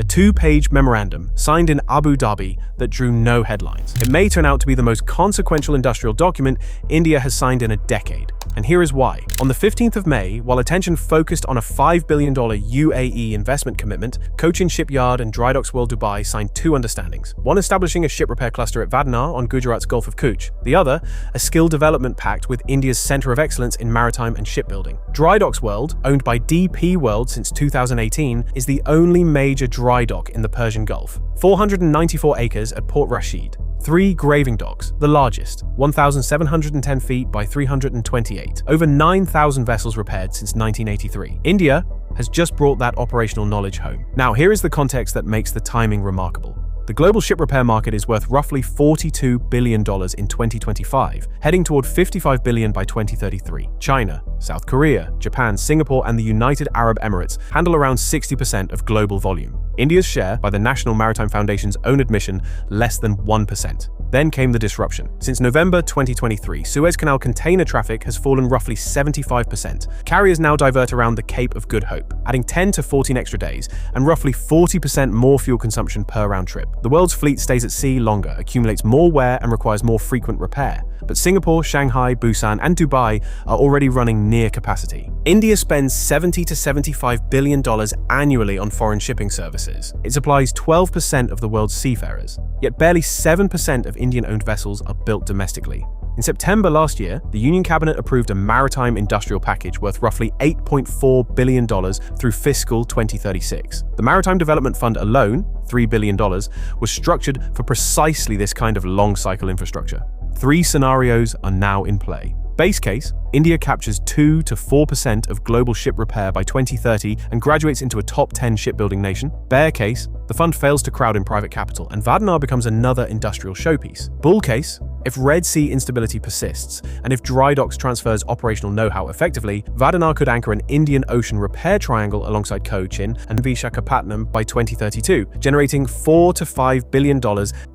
a two-page memorandum signed in Abu Dhabi that drew no headlines. It may turn out to be the most consequential industrial document India has signed in a decade. And here is why. On the 15th of May, while attention focused on a $5 billion UAE investment commitment, Cochin Shipyard and Drydocks World Dubai signed two understandings. One establishing a ship repair cluster at Vadinar on Gujarat's Gulf of Kutch. The other, a skill development pact with India's Center of Excellence in Maritime and Shipbuilding. Drydocks World, owned by DP World since 2018, is the only major dry dock in the Persian Gulf. 494 acres at Port Rashid. 3 graving docks, the largest, 1,710 feet by 328. Over 9,000 vessels repaired since 1983. India has just brought that operational knowledge home. Now, here is the context that makes the timing remarkable. The global ship repair market is worth roughly $42 billion in 2025, heading toward $55 billion by 2033. China, South Korea, Japan, Singapore, and the United Arab Emirates handle around 60% of global volume. India's share, by the National Maritime Foundation's own admission, less than 1%. Then came the disruption. Since November 2023, Suez Canal container traffic has fallen roughly 75%. Carriers now divert around the Cape of Good Hope, adding 10 to 14 extra days and roughly 40% more fuel consumption per round trip. The world's fleet stays at sea longer, accumulates more wear, and requires more frequent repair. But Singapore, Shanghai, Busan, and Dubai are already running near capacity. India spends $70 to $75 billion annually on foreign shipping services. It supplies 12% of the world's seafarers. Yet barely 7% of Indian-owned vessels are built domestically. In September last year, the Union Cabinet approved a maritime industrial package worth roughly $8.4 billion through fiscal 2036. The Maritime Development Fund alone, $3 billion, was structured for precisely this kind of long-cycle infrastructure. 3 scenarios are now in play. Base case, India captures 2 to 4% of global ship repair by 2030 and graduates into a top 10 shipbuilding nation. Bear case, the fund fails to crowd in private capital and Vadinar becomes another industrial showpiece. Bull case, if Red Sea instability persists and if Drydocks transfers operational know-how effectively, Vadinar could anchor an Indian Ocean repair triangle alongside Cochin and Visakhapatnam by 2032, generating $4 to $5 billion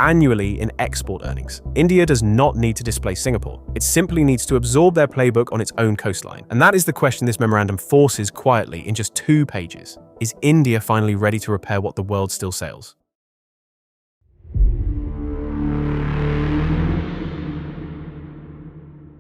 annually in export earnings. India does not need to displace Singapore. It simply needs to absorb their playbook on its own coastline. And that is the question this memorandum forces quietly in just 2 pages. Is India finally ready to repair what the world still sails?